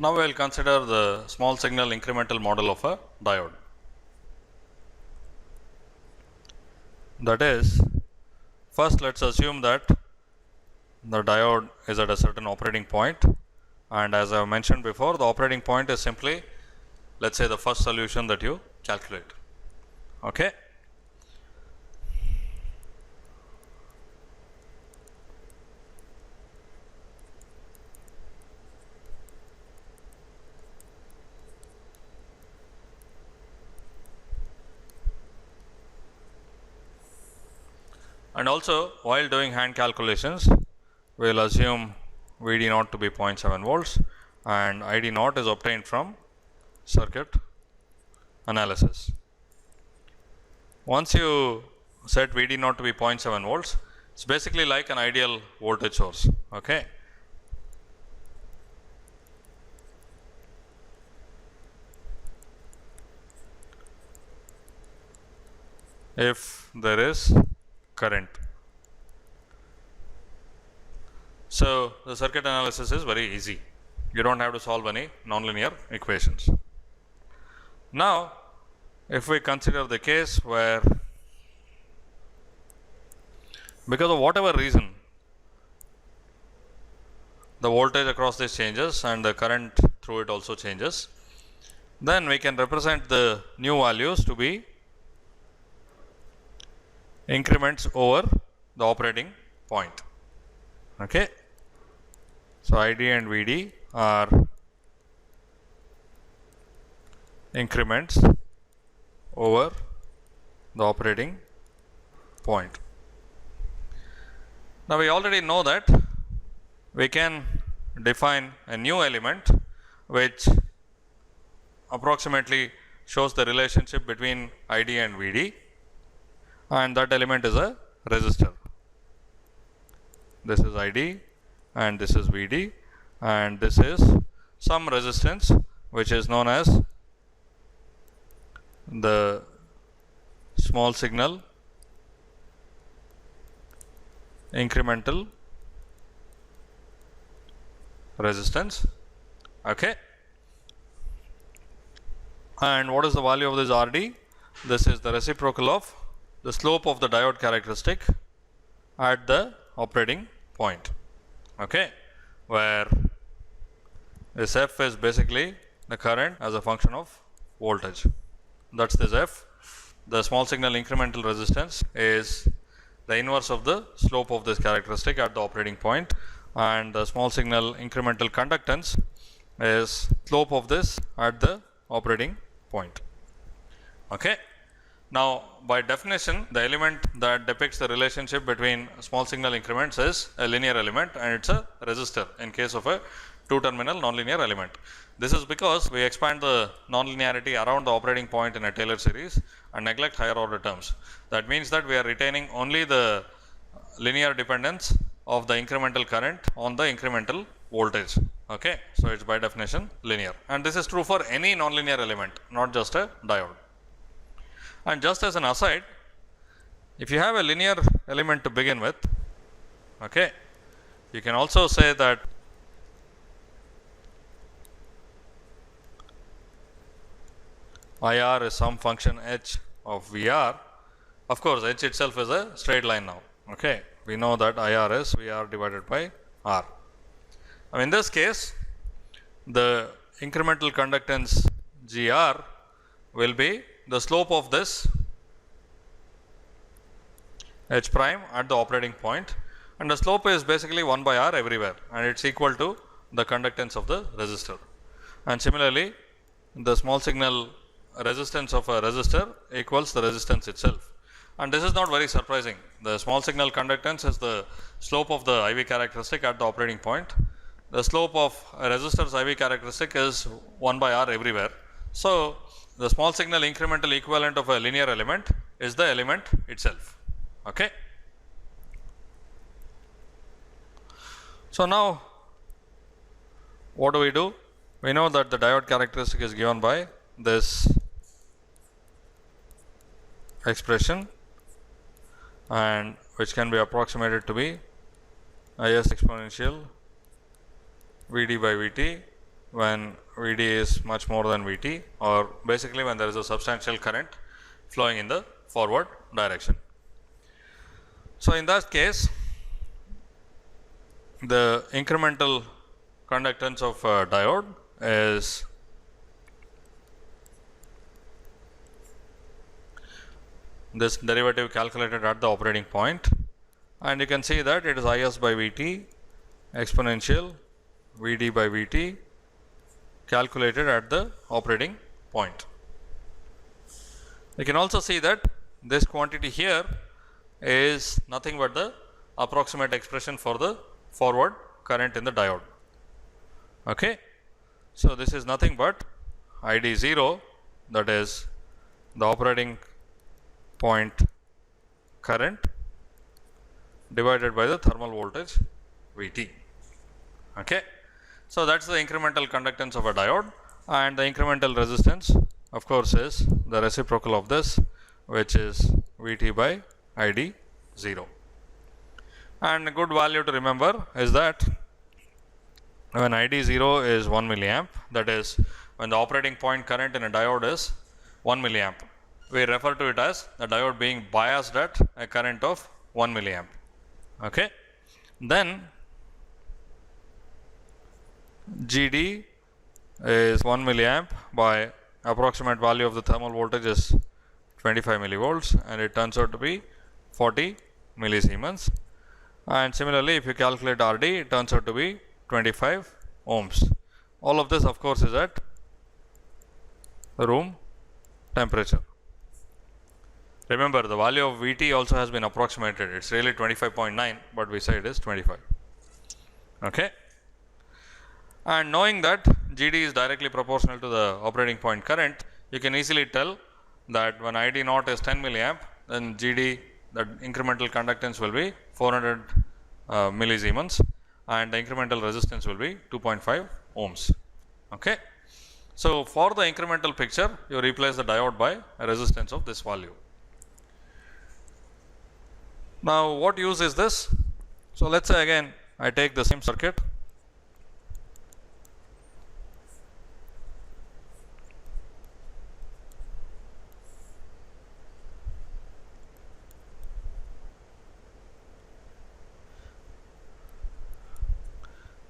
Now we will consider the small signal incremental model of a diode. That is, first let us assume that the diode is at a certain operating point, and as I have mentioned before, the operating point is simply, let us say, the first solution that you calculate. Okay. And also, while doing hand calculations, we will assume Vd naught to be 0.7 volts and Id naught is obtained from circuit analysis. Once you set Vd naught to be 0.7 volts, it's basically like an ideal voltage source. Okay. If there is current. So the circuit analysis is very easy. You don't have to solve any nonlinear equations. Now, if we consider the case where, because of whatever reason, the voltage across this changes and the current through it also changes, then we can represent the new values to be increments over the operating point. Okay. So Id and Vd are increments over the operating point. Now we already know that we can define a new element which approximately shows the relationship between Id and Vd, and that element is a resistor. This is Id and this is Vd, and this is some resistance which is known as the small signal incremental resistance. Okay. And what is the value of this Rd? This is the reciprocal of the slope of the diode characteristic at the operating point. Okay, where this F is basically the current as a function of voltage. That's this F. The small signal incremental resistance is the inverse of the slope of this characteristic at the operating point, and the small signal incremental conductance is slope of this at the operating point. Okay. Now, by definition, the element that depicts the relationship between small signal increments is a linear element, and it's a resistor in case of a two-terminal nonlinear element. This is because we expand the nonlinearity around the operating point in a Taylor series and neglect higher order terms. That means that we are retaining only the linear dependence of the incremental current on the incremental voltage. Okay, so it's by definition linear, and this is true for any nonlinear element, not just a diode. And just as an aside, if you have a linear element to begin with, okay, you can also say that IR is some function h of VR. Of course, h itself is a straight line now. Okay, we know that IR is VR divided by R. Now, in this case, the incremental conductance GR will be the slope of this h prime at the operating point, and the slope is basically 1 by R everywhere, and it's equal to the conductance of the resistor. And similarly, the small signal resistance of a resistor equals the resistance itself. And this is not very surprising. The small signal conductance is the slope of the IV characteristic at the operating point. The slope of a resistor's IV characteristic is 1 by R everywhere. So the small signal incremental equivalent of a linear element is the element itself. Okay. So now what do? We know that the diode characteristic is given by this expression, and which can be approximated to be Is exponential Vd by Vt when Vd is much more than Vt, or basically when there is a substantial current flowing in the forward direction. So, in that case, the incremental conductance of a diode is this derivative calculated at the operating point, and you can see that it is Is by Vt exponential Vd by Vt calculated at the operating point. You can also see that this quantity here is nothing but the approximate expression for the forward current in the diode. Okay. So, this is nothing but Id 0, that is the operating point current divided by the thermal voltage Vt. Okay. So, that is the incremental conductance of a diode, and the incremental resistance of course is the reciprocal of this, which is Vt by Id 0. And a good value to remember is that when Id 0 is 1 milliamp, that is when the operating point current in a diode is 1 milliamp, we refer to it as the diode being biased at a current of 1 milliamp. Okay. Then Gd is 1 milliamp by approximate value of the thermal voltage is 25 millivolts, and it turns out to be 40 millisiemens. And similarly, if you calculate Rd, it turns out to be 25 ohms. All of this of course is at room temperature. Remember, the value of Vt also has been approximated. It is really 25.9, but we say it is 25. Okay. And knowing that Gd is directly proportional to the operating point current, you can easily tell that when Id naught is 10 milliamp, then Gd, the incremental conductance will be 400 millisiemens, and the incremental resistance will be 2.5 ohms. Okay. So, for the incremental picture, you replace the diode by a resistance of this value. Now, what use is this? So, let us say again I take the same circuit.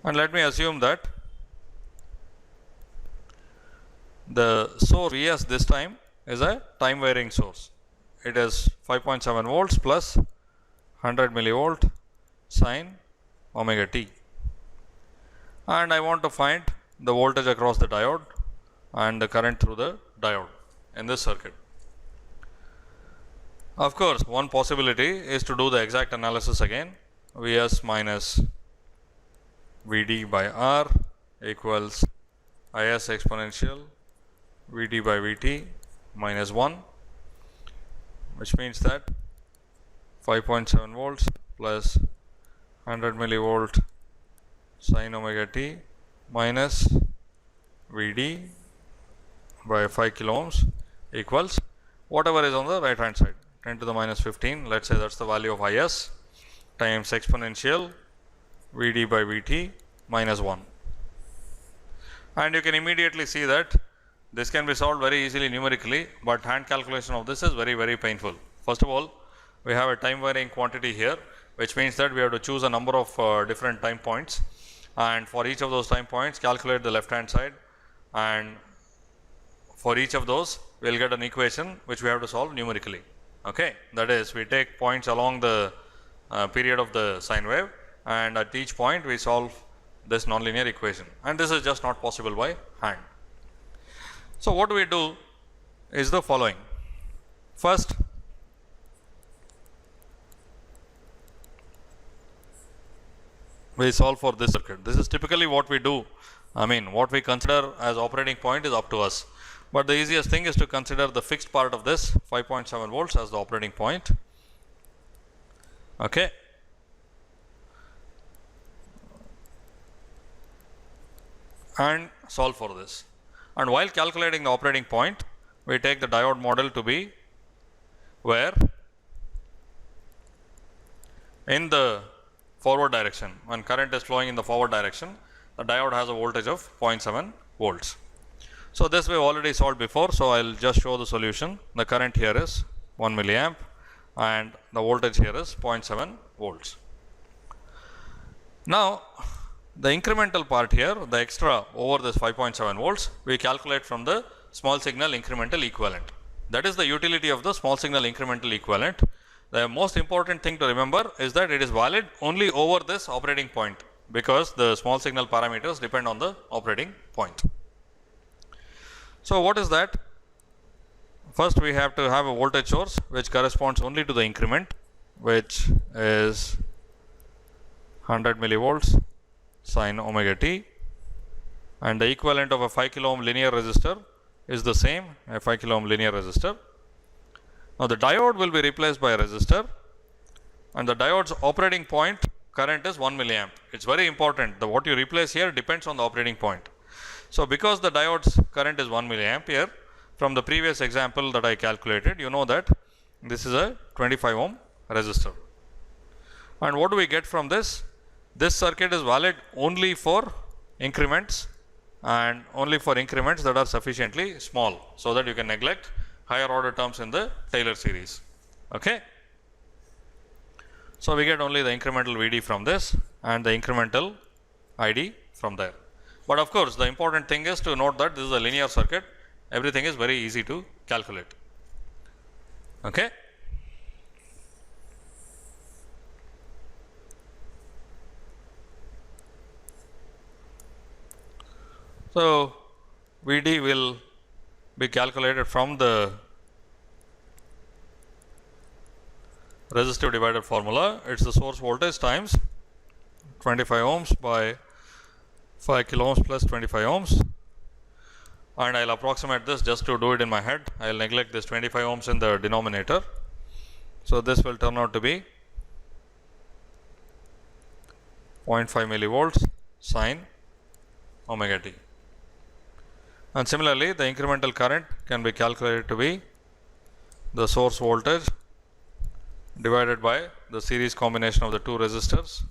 And let me assume that the source Vs this time is a time varying source. It is 5.7 volts plus 100 millivolt sine omega t, and I want to find the voltage across the diode and the current through the diode in this circuit. Of course, one possibility is to do the exact analysis again. Vs minus Vd by R equals Is exponential Vd by Vt minus 1, which means that 5.7 volts plus 100 millivolt sine omega t minus Vd by 5 kilo ohms equals whatever is on the right hand side, 10 to the minus 15. Let us say that is the value of Is times exponential Vd by Vt minus 1. And you can immediately see that this can be solved very easily numerically, but hand calculation of this is very painful. First of all, we have a time varying quantity here, which means that we have to choose a number of different time points, and for each of those time points calculate the left hand side, and for each of those we will get an equation which we have to solve numerically. Okay. That is, we take points along the period of the sine wave, and at each point we solve this nonlinear equation, and this is just not possible by hand. So, what we do is the following. First, we solve for this circuit. This is typically what we do. I mean, what we consider as operating point is up to us, but the easiest thing is to consider the fixed part of this 5.7 volts as the operating point. Okay. And solve for this. And while calculating the operating point, we take the diode model to be where in the forward direction, when current is flowing in the forward direction, the diode has a voltage of 0.7 volts. So this we have already solved before, so I will just show the solution. The current here is 1 milliamp and the voltage here is 0.7 volts. Now the incremental part here, the extra over this 5.7 volts, we calculate from the small signal incremental equivalent. That is the utility of the small signal incremental equivalent. The most important thing to remember is that it is valid only over this operating point, because the small signal parameters depend on the operating point. So what is that? First we have to have a voltage source which corresponds only to the increment, which is 100 millivolts sin omega t, and the equivalent of a 5 kilo ohm linear resistor is the same, a 5 kilo ohm linear resistor. Now the diode will be replaced by a resistor, and the diode's operating point current is 1 milliamp. It's very important that what you replace here depends on the operating point. So because the diode's current is 1 milliamp here, from the previous example that I calculated, you know that this is a 25 ohm resistor. And what do we get from this? This circuit is valid only for increments, and only for increments that are sufficiently small, so that you can neglect higher order terms in the Taylor series. Okay. So we get only the incremental Vd from this and the incremental Id from there. But of course, the important thing is to note that this is a linear circuit. Everything is very easy to calculate. Okay. So Vd will be calculated from the resistive divider formula. It's the source voltage times 25 ohms by 5 kilo ohms plus 25 ohms, and I'll approximate this just to do it in my head. I'll neglect this 25 ohms in the denominator. So this will turn out to be 0.5 millivolts sin omega t. And similarly, the incremental current can be calculated to be the source voltage divided by the series combination of the two resistors.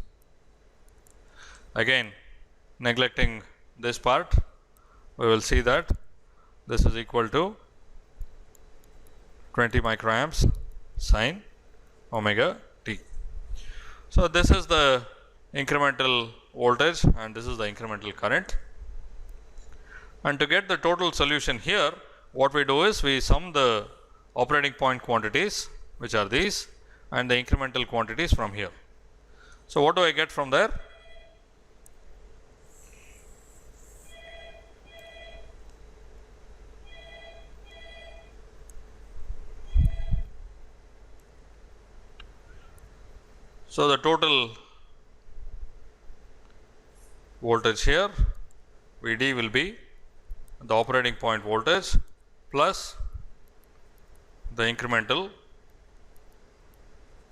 Again, neglecting this part, we will see that this is equal to 20 microamps sin omega t. So this is the incremental voltage and this is the incremental current. And to get the total solution here, what we do is we sum the operating point quantities, which are these, and the incremental quantities from here. So what do I get from there? So the total voltage here, Vd, will be the operating point voltage plus the incremental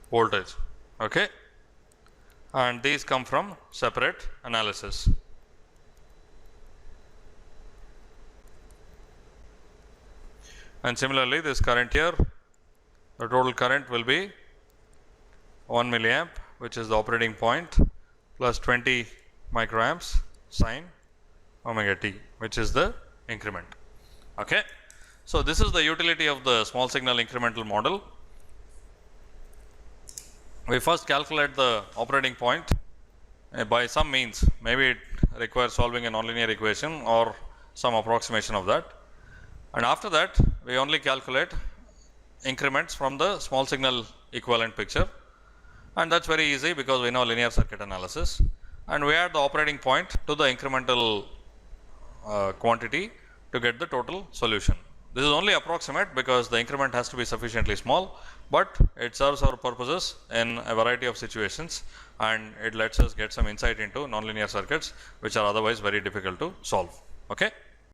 voltage. Okay, and these come from separate analysis. And similarly, this current here, the total current will be 1 milliamp, which is the operating point, plus 20 microamps sin omega t, which is the increment. Okay. So this is the utility of the small signal incremental model. We first calculate the operating point by some means. Maybe it requires solving a nonlinear equation or some approximation of that. And after that, we only calculate increments from the small signal equivalent picture. And that's very easy because we know linear circuit analysis. And we add the operating point to the incremental quantity to get the total solution. This is only approximate because the increment has to be sufficiently small, but it serves our purposes in a variety of situations, and it lets us get some insight into nonlinear circuits which are otherwise very difficult to solve. Okay.